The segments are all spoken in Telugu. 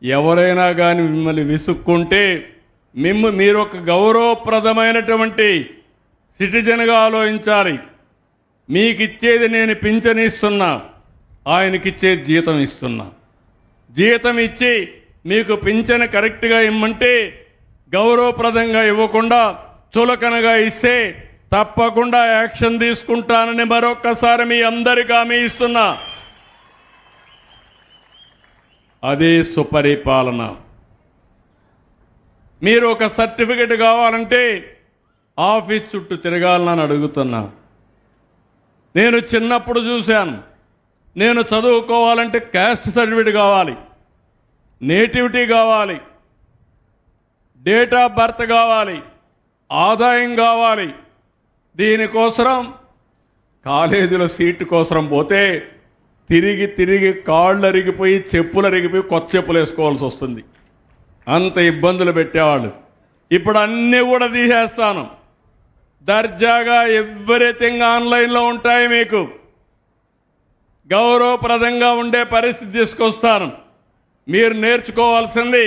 ఎవరైనా కానీ మిమ్మల్ని విసుక్కుంటే మీరు ఒక గౌరవప్రదమైనటువంటి సిటిజన్గా ఆలోచించాలి. మీకిచ్చేది నేను పింఛన్ ఇస్తున్నా, ఆయనకిచ్చేది జీతం ఇస్తున్నా. జీతం ఇచ్చి మీకు పింఛన్ కరెక్ట్గా ఇమ్మంటే గౌరవప్రదంగా ఇవ్వకుండా చులకనగా ఇస్తే తప్పకుండా యాక్షన్ తీసుకుంటానని మరొక్కసారి మీ అందరికీ హామీ ఇస్తున్నా. అదే సుపరిపాలన. మీరు ఒక సర్టిఫికెట్ కావాలంటే ఆఫీస్ చుట్టూ తిరగాలని అడుగుతున్నా. నేను చిన్నప్పుడు చూశాను. నేను చదువుకోవాలంటే క్యాస్ట్ సర్టిఫికెట్ కావాలి, నేటివిటీ కావాలి, డేట్ ఆఫ్ బర్త్ కావాలి, ఆదాయం కావాలి. దీనికోసం కాలేజీలో సీటు కోసం పోతే తిరిగి తిరిగి కాళ్ళు అరిగిపోయి చెప్పులు అరిగిపోయి కొత్త చెప్పులు వేసుకోవాల్సి వస్తుంది. అంత ఇబ్బందులు పెట్టేవాళ్ళు. ఇప్పుడు అన్నీ కూడా తీసేస్తాను. దర్జాగా ఎవ్రీథింగ్ ఆన్లైన్లో ఉంటాయి. మీకు గౌరవప్రదంగా ఉండే పరిస్థితి తీసుకొస్తాను. మీరు నేర్చుకోవాల్సింది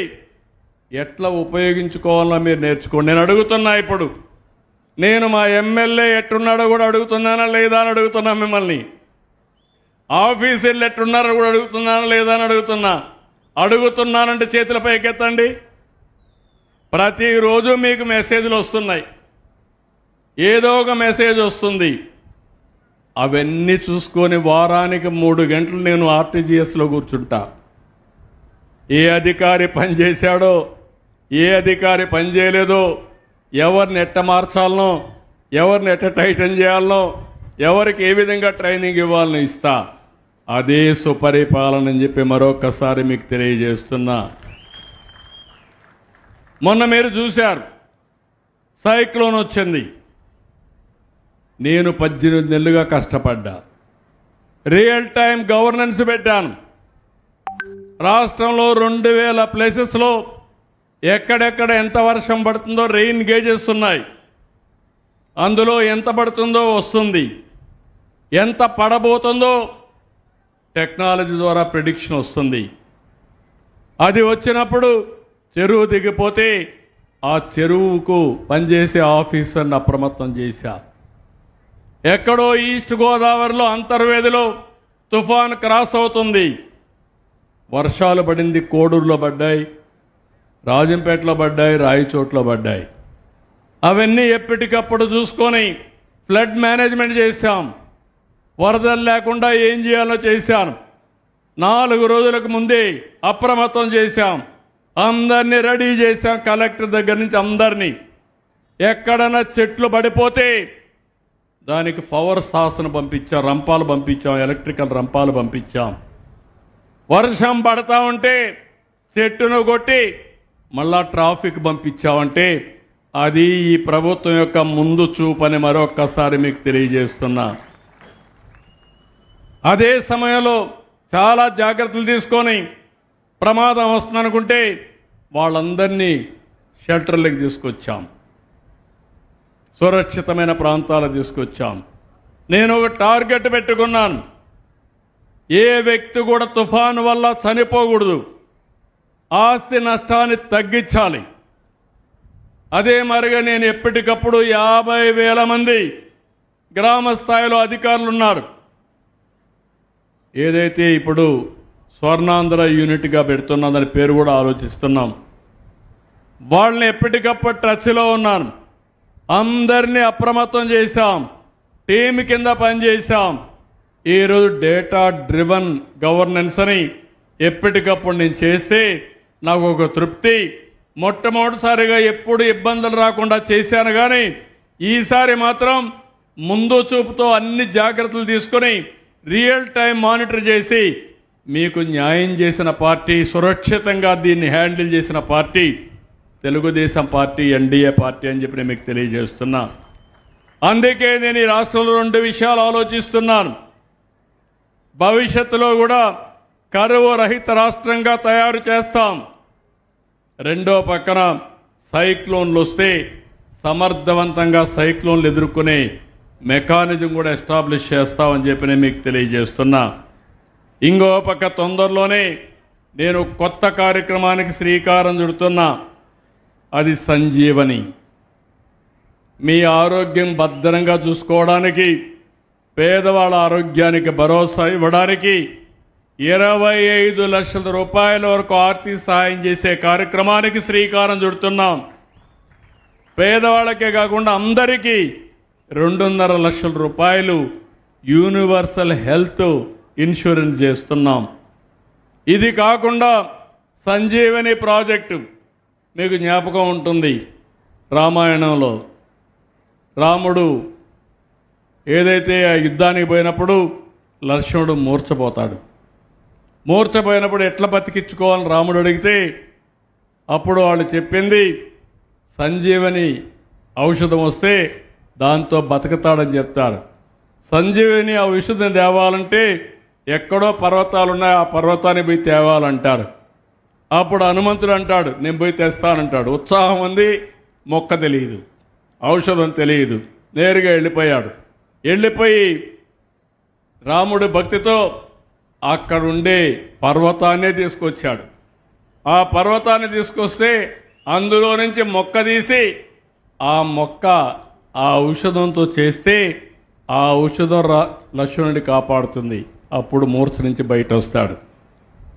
ఎట్లా ఉపయోగించుకోవాలో మీరు నేర్చుకోండి. నేను అడుగుతున్నా, ఇప్పుడు నేను మా ఎమ్మెల్యే ఎట్టున్నాడో కూడా అడుగుతున్నానా లేదా అని అడుగుతున్నా. మిమ్మల్ని ఆఫీసర్లు ఎట్టున్నారో కూడా అడుగుతున్నానా లేదా అని అడుగుతున్నానంటే చేతుల పైకెత్తండి. ప్రతిరోజు మీకు మెసేజ్లు వస్తున్నాయి, ఏదో ఒక మెసేజ్ వస్తుంది. అవన్నీ చూసుకొని వారానికి 3 గంటలు నేను ఆర్టీజీఎస్లో కూర్చుంటా. ఏ అధికారి పని చేశాడో, ఏ అధికారి పని చేయలేదో, ఎవరిని ఎట్ట మార్చాలనో, ఎవరిని ఎట్ట టైటన్ చేయాలనో, ఎవరికి ఏ విధంగా ట్రైనింగ్ ఇవ్వాలని ఇస్తా. అదే సుపరిపాలన అని చెప్పి మరొకసారి మీకు తెలియజేస్తున్నా. మొన్న మీరు చూశారు, సైక్లోన్ వచ్చింది. నేను 18 నెలలుగా కష్టపడ్డా. రియల్ టైం గవర్నెన్స్ పెట్టాను. రాష్ట్రంలో 2000 ప్లేసెస్లో ఎక్కడెక్కడ ఎంత వర్షం పడుతుందో రెయిన్ గేజెస్ ఉన్నాయి. అందులో ఎంత పడుతుందో వస్తుంది, ఎంత పడబోతుందో టెక్నాలజీ ద్వారా ప్రిడిక్షన్ వస్తుంది. అది వచ్చినప్పుడు చెరువు దిగిపోతే ఆ చెరువుకు పనిచేసే ఆఫీసర్ని అప్రమత్తం చేశా. ఎక్కడో ఈస్ట్ గోదావరిలో అంతర్వేదిలో తుఫాన్ క్రాస్ అవుతుంది. వర్షాలు పడింది, కోడూరులో పడ్డాయి, రాజంపేటలో పడ్డాయి, రాయచోట్లో పడ్డాయి. అవన్నీ ఎప్పటికప్పుడు చూసుకొని ఫ్లడ్ మేనేజ్మెంట్ చేశాం. వరదలు లేకుండా ఏం చేయాలో చేశాను. 4 రోజులకు ముందే అప్రమత్తం చేశాం. అందరినీ రెడీ చేశాం. కలెక్టర్ దగ్గర నుంచి అందరినీ. ఎక్కడైనా చెట్లు పడిపోతే దానికి పవర్ సాసన పంపించాం, రంపాలు పంపించాం, ఎలక్ట్రికల్ రంపాలు పంపించాం. వర్షం పడతా ఉంటే చెట్టును కొట్టి మళ్ళా ట్రాఫిక్ పంపించామంటే అది ఈ ప్రభుత్వం యొక్క ముందు చూపని మరొక్కసారి మీకు తెలియజేస్తున్నా. అదే సమయంలో చాలా జాగ్రత్తలు తీసుకొని ప్రమాదం వస్తుందనుకుంటే వాళ్ళందరినీ షెల్టర్లకు తీసుకొచ్చాం, సురక్షితమైన ప్రాంతాలకు తీసుకొచ్చాం. నేను ఒక టార్గెట్ పెట్టుకున్నాను. ఏ వ్యక్తి కూడా తుఫాను వల్ల చనిపోకూడదు, ఆస్తి నష్టాన్ని తగ్గించాలి. అదే మరిగా నేను ఎప్పటికప్పుడు 50,000 మంది గ్రామ స్థాయిలో అధికారులు ఉన్నారు. ఏదైతే ఇప్పుడు స్వర్ణాంధ్ర యూనిట్గా పెడుతున్నా దాని పేరు కూడా ఆలోచిస్తున్నాం. వాళ్ళని ఎప్పటికప్పుడు టచ్లో ఉన్నాను. అందరినీ అప్రమత్తం చేశాం, టీం కింద పనిచేశాం. ఈరోజు డేటా డ్రివన్ గవర్నెన్స్ అని ఎప్పటికప్పుడు నేను చేస్తే నాకు ఒక తృప్తి. మొట్టమొదటిసారిగా ఎప్పుడు ఇబ్బందులు రాకుండా చేశాను. కానీ ఈసారి మాత్రం ముందు చూపుతో అన్ని జాగ్రత్తలు తీసుకొని రియల్ టైం మానిటర్ చేసి మీకు న్యాయం చేసిన పార్టీ, సురక్షితంగా దీన్ని హ్యాండిల్ చేసిన party Telugu Desam party, NDA party అని చెప్పి నేను మీకు తెలియజేస్తున్నా. అందుకే నేను ఈ రాష్ట్రంలో 2 విషయాలు ఆలోచిస్తున్నాను. భవిష్యత్తులో కూడా కరువు రహిత రాష్ట్రంగా తయారు చేస్తాం. రెండో పక్కన సైక్లోన్లు వస్తే సమర్థవంతంగా సైక్లోన్లు ఎదుర్కొనే మెకానిజం కూడా ఎస్టాబ్లిష్ చేస్తామని చెప్పి నేను మీకు తెలియజేస్తున్నా. ఇంకో పక్క తొందరలోనే నేను కొత్త కార్యక్రమానికి శ్రీకారం చుడుతున్నా. అది సంజీవని. మీ ఆరోగ్యం భద్రంగా చూసుకోవడానికి, పేదవాళ్ళ ఆరోగ్యానికి భరోసా ఇవ్వడానికి 25 లక్షల రూపాయల వరకు ఆర్థిక సహాయం చేసే కార్యక్రమానికి శ్రీకారం చుడుతున్నాం. పేదవాళ్ళకే కాకుండా అందరికీ 2.5 లక్షల రూపాయలు యూనివర్సల్ హెల్త్ ఇన్సూరెన్స్ చేస్తున్నాం. ఇది కాకుండా సంజీవని ప్రాజెక్టు మీకు జ్ఞాపకం ఉంటుంది. రామాయణంలో రాముడు ఏదైతే ఆ యుద్ధానికి పోయినప్పుడు లక్ష్మణుడు మూర్ఛపోతాడు. మూర్ఛపోయినప్పుడు ఎట్లా బతికించుకోవాలని రాముడు అడిగితే అప్పుడు వాళ్ళు చెప్పింది సంజీవని ఔషధం వస్తే దాంతో బతుకుతాడని చెప్తారు. సంజీవని ఔషధం తేవాలంటే ఎక్కడో పర్వతాలు ఉన్నాయి, ఆ పర్వతాన్ని పోయి తేవాలంటారు. అప్పుడు హనుమంతుడు అంటాడు నేను పోయి తెస్తానంటాడు. ఉత్సాహం ఉంది, మొక్క తెలియదు, ఔషధం తెలియదు. నేరుగా వెళ్ళిపోయాడు. వెళ్ళిపోయి రాముడి భక్తితో అక్కడుండే పర్వతాన్నే తీసుకొచ్చాడు. ఆ పర్వతాన్ని తీసుకొస్తే అందులో నుంచి మొక్క తీసి ఆ మొక్క ఆ ఔషధంతో చేస్తే ఆ ఔషధం లక్ష్మణుడిని కాపాడుతుంది. అప్పుడు మూర్ఛ నుంచి బయట వస్తాడు.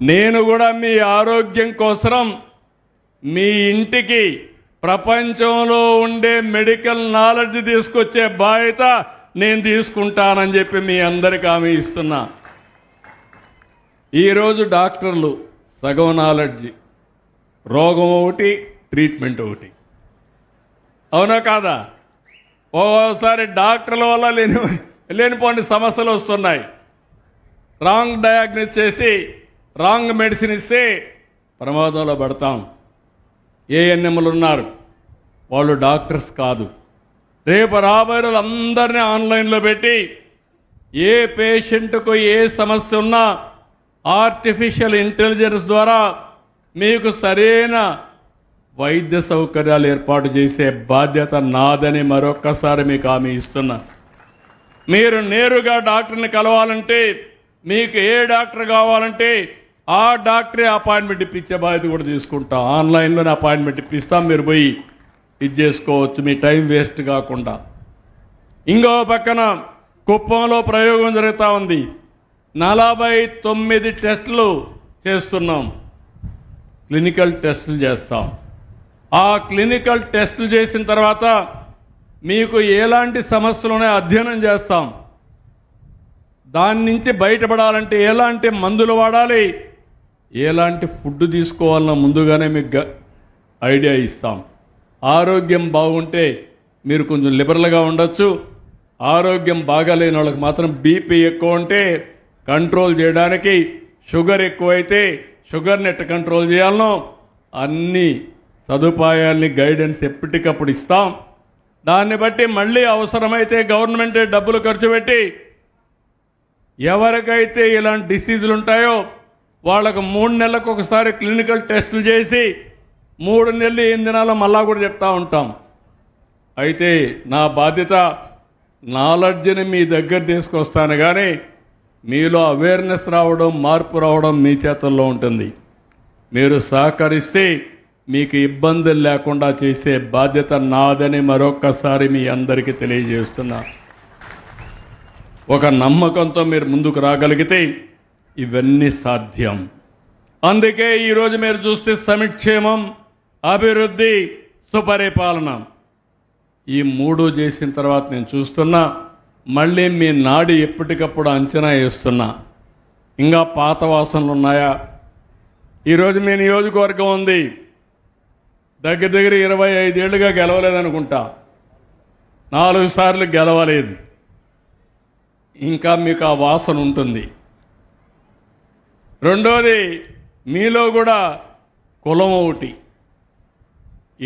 నేను కూడా మీ ఆరోగ్యం కోసం మీ ఇంటికి ప్రపంచంలో ఉండే మెడికల్ నాలెడ్జ్ తీసుకొచ్చే బాధ్యత నేను తీసుకుంటానని చెప్పి మీ అందరికీ హామీ ఇస్తున్నా. ఈరోజు డాక్టర్లు సగం నాలెడ్జ్, రోగం ఒకటి, ట్రీట్మెంట్ ఒకటి. అవునా కాదా? ఓసారి డాక్టర్ల వల్ల లేనిపోని సమస్యలు వస్తున్నాయి. రాంగ్ డయాగ్నోస్ చేసి రాంగ్ మెడిసిన్ ఇస్తే ప్రమాదంలో పడతాం. ఏఎన్ఎంలు ఉన్నారు, వాళ్ళు డాక్టర్స్ కాదు. రేపు రాబోయే రోజులు అందరినీ ఆన్లైన్లో పెట్టి ఏ పేషెంట్కు ఏ సమస్య ఉన్నా ఆర్టిఫిషియల్ ఇంటెలిజెన్స్ ద్వారా మీకు సరైన వైద్య సౌకర్యాలు ఏర్పాటు చేసే బాధ్యత నాదని మరొక్కసారి మీకు హామీ ఇస్తున్నా. మీరు నేరుగా డాక్టర్ని కలవాలంటే, మీకు ఏ డాక్టర్ కావాలంటే ఆ డాక్టరే అపాయింట్మెంట్ ఇప్పించే బాధ్యత కూడా తీసుకుంటాం. ఆన్లైన్లోనే అపాయింట్మెంట్ ఇప్పిస్తాం, మీరు పోయి ఇది చేసుకోవచ్చు, మీ టైం వేస్ట్ కాకుండా. ఇంకో పక్కన కుప్పంలో ప్రయోగం జరుగుతూ ఉంది. 49 టెస్టులు చేస్తున్నాం. క్లినికల్ టెస్టులు చేస్తాం. ఆ క్లినికల్ టెస్టులు చేసిన తర్వాత మీకు ఎలాంటి సమస్యలు ఉన్నాయో అధ్యయనం చేస్తాం. దాని నుంచి బయటపడాలంటే ఎలాంటి మందులు వాడాలి, ఎలాంటి ఫుడ్ తీసుకోవాలన్న ముందుగానే మీకు ఐడియా ఇస్తాం. ఆరోగ్యం బాగుంటే మీరు కొంచెం లిబరల్గా ఉండొచ్చు. ఆరోగ్యం బాగాలేని వాళ్ళకి మాత్రం బీపీ ఎక్కువ ఉంటే కంట్రోల్ చేయడానికి, షుగర్ ఎక్కువైతే షుగర్ని ఎట్ట కంట్రోల్ చేయాలనో అన్ని సదుపాయాల్ని గైడెన్స్ ఎప్పటికప్పుడు ఇస్తాం. దాన్ని బట్టి మళ్ళీ అవసరమైతే గవర్నమెంట్ డబ్బులు ఖర్చు పెట్టి ఎవరికైతే ఇలాంటి డిసీజులు ఉంటాయో వాళ్ళకు 3 నెలలకు ఒకసారి క్లినికల్ టెస్టులు చేసి 3 నెలలు ఏం తినాలో మళ్ళా కూడా చెప్తా ఉంటాం. అయితే నా బాధ్యత నాలెడ్జ్ని మీ దగ్గర తీసుకొస్తాను, కానీ మీలో అవేర్నెస్ రావడం, మార్పు రావడం మీ చేతుల్లో ఉంటుంది. మీరు సహకరిస్తే మీకు ఇబ్బందులు లేకుండా చేసే బాధ్యత నాదని మరొక్కసారి మీ అందరికీ తెలియజేస్తున్నా. ఒక నమ్మకంతో మీరు ముందుకు రాగలిగితే ఇవన్నీ సాధ్యం. అందుకే ఈరోజు మీరు చూస్తే సంక్షేమం, అభివృద్ధి, సుపరిపాలన ఈ 3 చేసిన తర్వాత నేను చూస్తున్నా మళ్ళీ మీ నాడి ఎప్పటికప్పుడు అంచనా వేస్తున్నా. ఇంకా పాత వాసనలు ఉన్నాయా? ఈరోజు మీ నియోజకవర్గం ఉంది, దగ్గర 25 ఏళ్ళుగా గెలవలేదనుకుంటా, 4 సార్లు గెలవలేదు. ఇంకా మీకు ఆ వాసన ఉంటుంది. రెండోది, మీలో కూడా కులం ఒకటి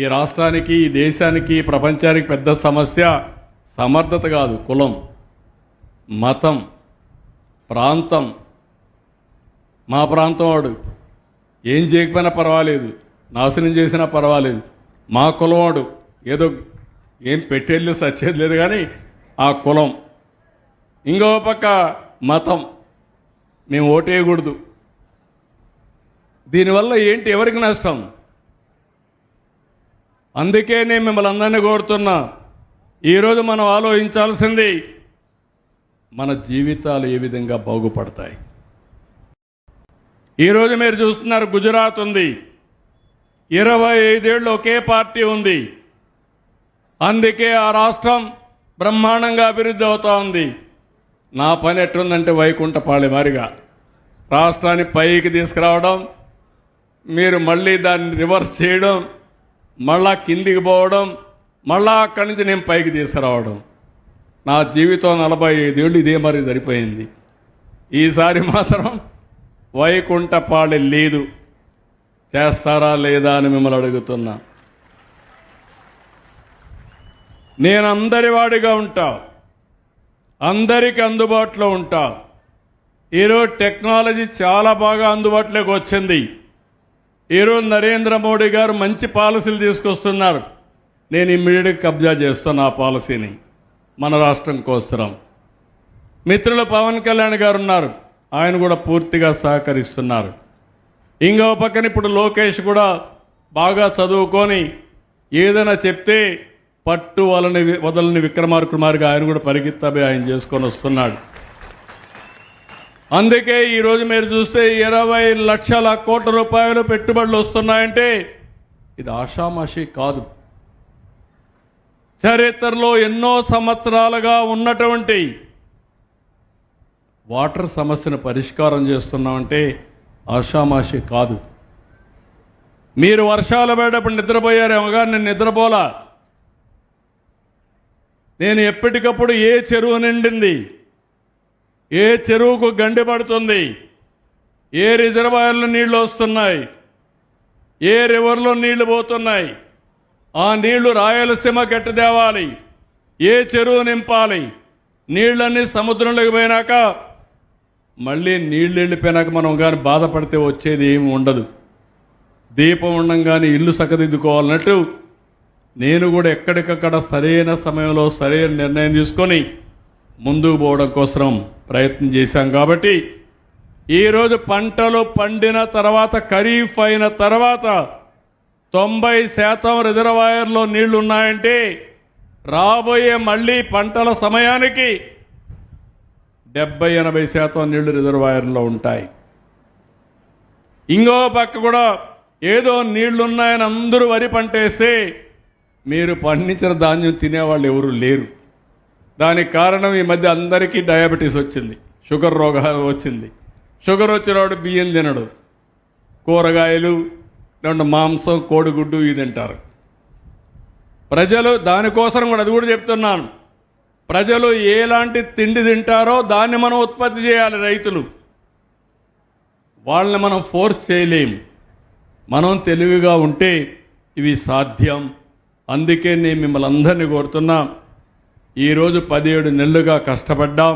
ఈ రాష్ట్రానికి, ఈ దేశానికి, ప్రపంచానికి పెద్ద సమస్య. సమర్థత కాదు, కులం, మతం, ప్రాంతం. మా ప్రాంతం వాడు ఏం చేయకపోయినా పర్వాలేదు, నాశనం చేసినా పర్వాలేదు, మా కులం వాడు ఏదో ఏం పెట్టేది సచ్చేది లేదు, కానీ ఆ కులం. ఇంకో పక్క మతం, మేము ఓటేయకూడదు. దీనివల్ల ఏంటి, ఎవరికి నష్టం? అందుకే నేను మిమ్మల్ని అందరినీ కోరుతున్నా, ఈరోజు మనం ఆలోచించాల్సింది మన జీవితాలు ఏ విధంగా బాగుపడతాయి. ఈరోజు మీరు చూస్తున్నారు, గుజరాత్ ఉంది, 25 ఏళ్ళు ఒకే పార్టీ ఉంది. అందుకే ఆ రాష్ట్రం బ్రహ్మాండంగా అభివృద్ధి అవుతా ఉంది. నా పని ఎట్లుందంటే వైకుంఠపాళి వారిగా రాష్ట్రాన్ని పైకి తీసుకురావడం, మీరు మళ్ళీ దాన్ని రివర్స్ చేయడం, మళ్ళా కిందికి పోవడం, మళ్ళా అక్కడి నుంచి నేను పైకి తీసుకురావడం. నా జీవితం 45 ఏళ్ళు ఇదే మరి సరిపోయింది. ఈసారి మాత్రం వైకుంఠపాళి లేదు. చేస్తారా లేదా అని మిమ్మల్ని అడుగుతున్నా. నేను అందరి వాడిగా ఉంటా, అందరికీ అందుబాటులో ఉంటా. ఈరోజు టెక్నాలజీ చాలా బాగా అందుబాటులోకి వచ్చింది. ఈరోజు నరేంద్ర మోడీ గారు మంచి పాలసీలు తీసుకొస్తున్నారు. నేను ఇమ్మీడియట్గా కబ్జా చేస్తున్నా ఆ పాలసీని మన రాష్ట్రం కోసరం. మిత్రులు పవన్ కళ్యాణ్ గారు ఉన్నారు, ఆయన కూడా పూర్తిగా సహకరిస్తున్నారు. ఇంకో పక్కన ఇప్పుడు లోకేష్ కూడా బాగా చదువుకొని ఏదైనా చెప్తే పట్టు వదలని విక్రమార్కుమారిగా ఆయన కూడా పరిగెత్తబే ఆయన చేసుకొని వస్తున్నాడు. అందుకే ఈరోజు మీరు చూస్తే 20 లక్షల కోట్ల రూపాయలు పెట్టుబడులు వస్తున్నాయంటే ఇది ఆషామాషి కాదు. చరిత్రలో ఎన్నో సంవత్సరాలుగా ఉన్నటువంటి వాటర్ సమస్యను పరిష్కారం చేస్తున్నామంటే ఆషామాషి కాదు. మీరు వర్షాలు పడేటప్పుడు నిద్రపోయారేమో కానీ నేను నిద్రపోలా. నేను ఎప్పటికప్పుడు ఏ చెరువు నిండింది, ఏ చెరువుకు గండి పడుతుంది, ఏ రిజర్వాయర్లో నీళ్లు వస్తున్నాయి, ఏ రివర్లో నీళ్లు పోతున్నాయి, ఆ నీళ్లు రాయలసీమ గట్టి తేవాలి, ఏ చెరువు నింపాలి, నీళ్ళన్నీ సముద్రంలోకి పోయినాక మళ్ళీ నీళ్ళు వెళ్ళిపోయినాక మనం కానీ బాధపడితే వచ్చేది ఏమి ఉండదు. దీపం ఉండంగానే ఇల్లు సక్కదిద్దుకోవాలన్నట్టు నేను కూడా ఎక్కడికక్కడ సరైన సమయంలో సరైన నిర్ణయం తీసుకొని ముందుకు పోవడం కోసం ప్రయత్నం చేశాం. కాబట్టి ఈరోజు పంటలు పండిన తర్వాత, ఖరీఫ్ అయిన తర్వాత 90% రిజర్వాయర్లో నీళ్లు ఉన్నాయంటే రాబోయే మళ్ళీ పంటల సమయానికి 70-80% నీళ్లు రిజర్వాయర్లో ఉంటాయి. ఇంకో పక్క కూడా ఏదో నీళ్లున్నాయని అందరూ వరి పంటేస్తే మీరు పండించిన ధాన్యం తినేవాళ్ళు ఎవరు లేరు. దానికి కారణం ఈ మధ్య అందరికీ డయాబెటీస్ వచ్చింది, షుగర్ రోగం వచ్చింది. షుగర్ వచ్చినవాడు బియ్యం తినడు, కూరగాయలు, లేదంటే మాంసం, కోడిగుడ్డు ఇది తింటారు. ప్రజలు దానికోసం కూడా, అది కూడా చెప్తున్నాను, ప్రజలు ఎలాంటి తిండి తింటారో దాన్ని మనం ఉత్పత్తి చేయాలి. రైతులు, వాళ్ళని మనం ఫోర్స్ చేయలేం. మనం తెలివిగా ఉంటే ఇవి సాధ్యం. అందుకే నేను మిమ్మల్ని అందరినీ కోరుతున్నా, ఈరోజు 17 నెలలుగా కష్టపడ్డాం.